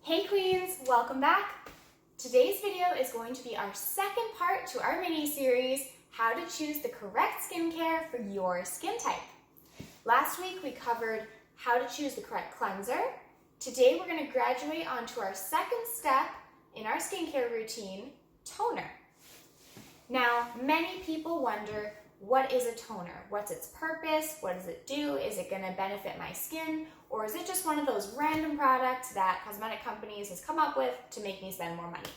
Hey Queens, welcome back. Today's video is going to be our second part to our mini-series, How to Choose the Correct Skincare for Your Skin Type. Last week we covered how to choose the correct cleanser. Today we're going to graduate onto our second step in our skincare routine, toner. Now, many people wonder, what is a toner? What's its purpose? What does it do? Is it going to benefit my skin? Or is it just one of those random products that cosmetic companies has come up with to make me spend more money?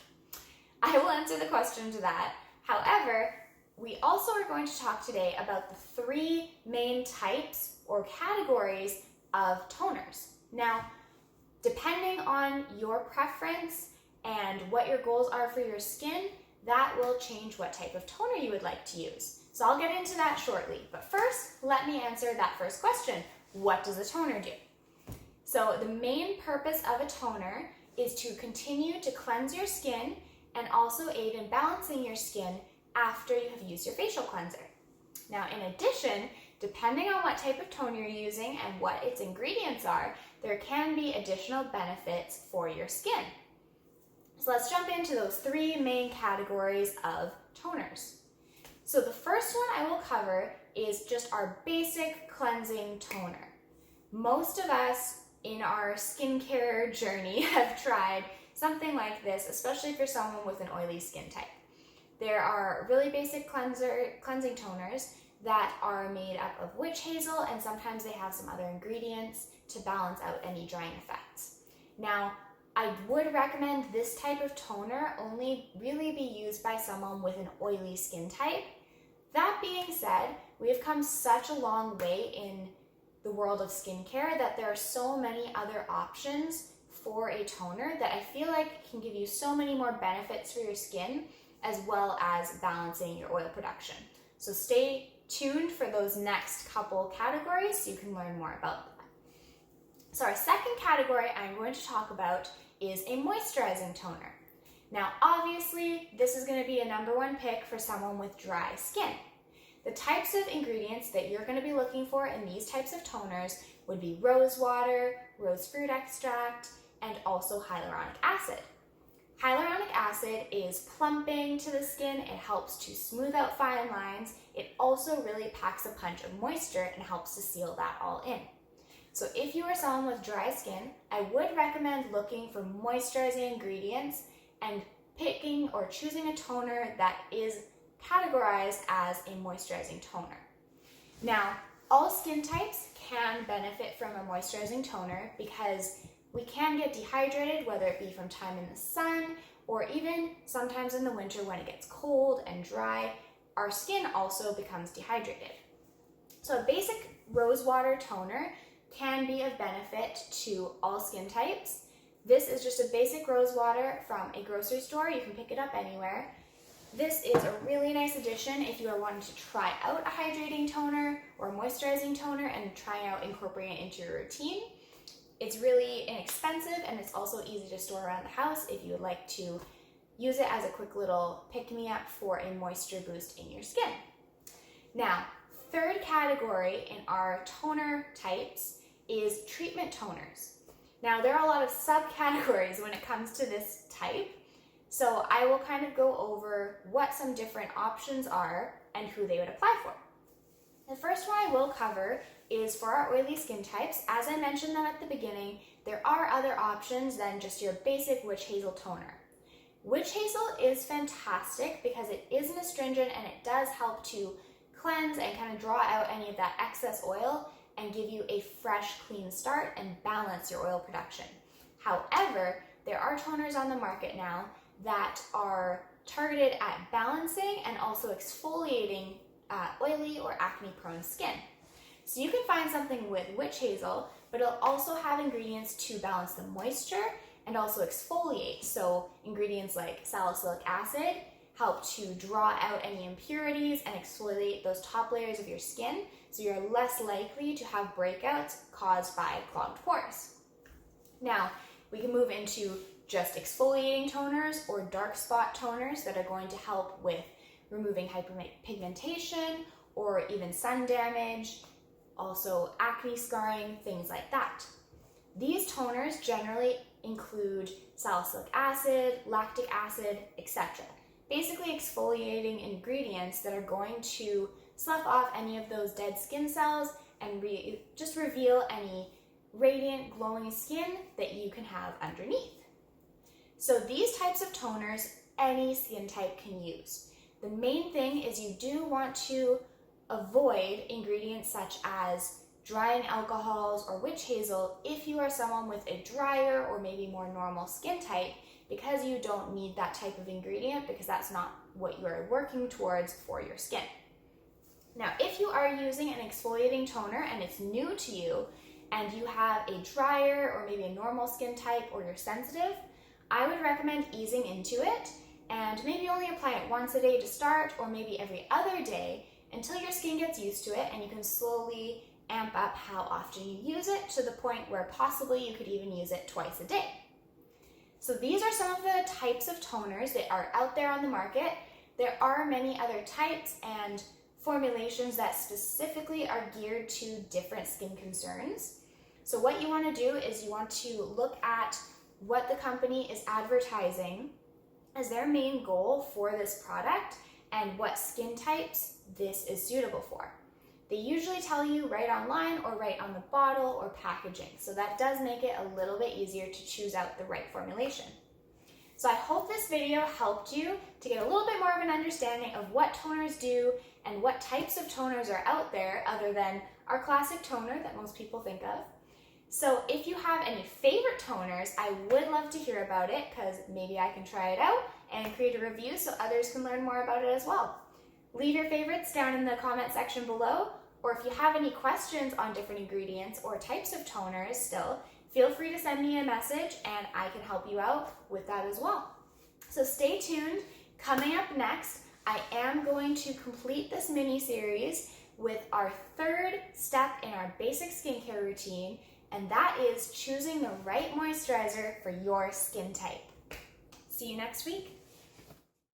I will answer the question to that. However, we also are going to talk today about the three main types or categories of toners. Now, depending on your preference and what your goals are for your skin, that will change what type of toner you would like to use. So I'll get into that shortly. But first, let me answer that first question. What does a toner do? So the main purpose of a toner is to continue to cleanse your skin and also aid in balancing your skin after you have used your facial cleanser. Now, in addition, depending on what type of toner you're using and what its ingredients are, there can be additional benefits for your skin. So let's jump into those three main categories of toners. So the first one I will cover is just our basic cleansing toner. Most of us in our skincare journey have tried something like this, especially for someone with an oily skin type. There are really basic cleansing toners that are made up of witch hazel, and sometimes they have some other ingredients to balance out any drying effects. Now, I would recommend this type of toner only really be used by someone with an oily skin type. That being said, we have come such a long way in the world of skincare that there are so many other options for a toner that I feel like can give you so many more benefits for your skin as well as balancing your oil production. So stay tuned for those next couple categories so you can learn more about that. So our second category I'm going to talk about is a moisturizing toner. Now, obviously, this is going to be a number one pick for someone with dry skin. The types of ingredients that you're going to be looking for in these types of toners would be rose water, rose fruit extract, and also hyaluronic acid. Hyaluronic acid is plumping to the skin. It helps to smooth out fine lines. It also really packs a punch of moisture and helps to seal that all in. So if you are someone with dry skin, I would recommend looking for moisturizing ingredients and picking or choosing a toner that is categorized as a moisturizing toner. Now, all skin types can benefit from a moisturizing toner because we can get dehydrated, whether it be from time in the sun or even sometimes in the winter when it gets cold and dry, our skin also becomes dehydrated. So a basic rose water toner can be of benefit to all skin types. This is just a basic rose water from a grocery store. You can pick it up anywhere. This is a really nice addition if you are wanting to try out a hydrating toner or a moisturizing toner and try out incorporating it into your routine. It's really inexpensive and it's also easy to store around the house if you would like to use it as a quick little pick-me-up for a moisture boost in your skin. Now, third category in our toner types is treatment toners. Now, there are a lot of subcategories when it comes to this type, so I will kind of go over what some different options are and who they would apply for. The first one I will cover is for our oily skin types. As I mentioned them at the beginning, there are other options than just your basic witch hazel toner. Witch hazel is fantastic because it is an astringent and it does help to cleanse and kind of draw out any of that excess oil and give you a fresh, clean start and balance your oil production. However, there are toners on the market now that are targeted at balancing and also exfoliating oily or acne-prone skin. So you can find something with witch hazel, but it'll also have ingredients to balance the moisture and also exfoliate. So ingredients like salicylic acid help to draw out any impurities and exfoliate those top layers of your skin, so you're less likely to have breakouts caused by clogged pores. Now, we can move into just exfoliating toners or dark spot toners that are going to help with removing hyperpigmentation or even sun damage, also acne scarring, things like that. These toners generally include salicylic acid, lactic acid, etc. Basically exfoliating ingredients that are going to slough off any of those dead skin cells and just reveal any radiant, glowing skin that you can have underneath. So these types of toners, any skin type can use. The main thing is you do want to avoid ingredients such as drying alcohols or witch hazel if you are someone with a drier or maybe more normal skin type, because you don't need that type of ingredient because that's not what you are working towards for your skin. Now, if you are using an exfoliating toner and it's new to you and you have a drier or maybe a normal skin type or you're sensitive, I would recommend easing into it and maybe only apply it once a day to start, or maybe every other day until your skin gets used to it and you can slowly amp up how often you use it to the point where possibly you could even use it twice a day. So these are some of the types of toners that are out there on the market. There are many other types and formulations that specifically are geared to different skin concerns. So what you want to do is you want to look at what the company is advertising as their main goal for this product and what skin types this is suitable for. They usually tell you right online or right on the bottle or packaging, so that does make it a little bit easier to choose out the right formulation. So I hope this video helped you to get a little bit more of an understanding of what toners do and what types of toners are out there other than our classic toner that most people think of. So if you have any favorite toners, I would love to hear about it because maybe I can try it out and create a review so others can learn more about it as well. Leave your favorites down in the comment section below, or if you have any questions on different ingredients or types of toners still, feel free to send me a message and I can help you out with that as well. So stay tuned. Coming up next, I am going to complete this mini-series with our third step in our basic skincare routine, and that is choosing the right moisturizer for your skin type. See you next week.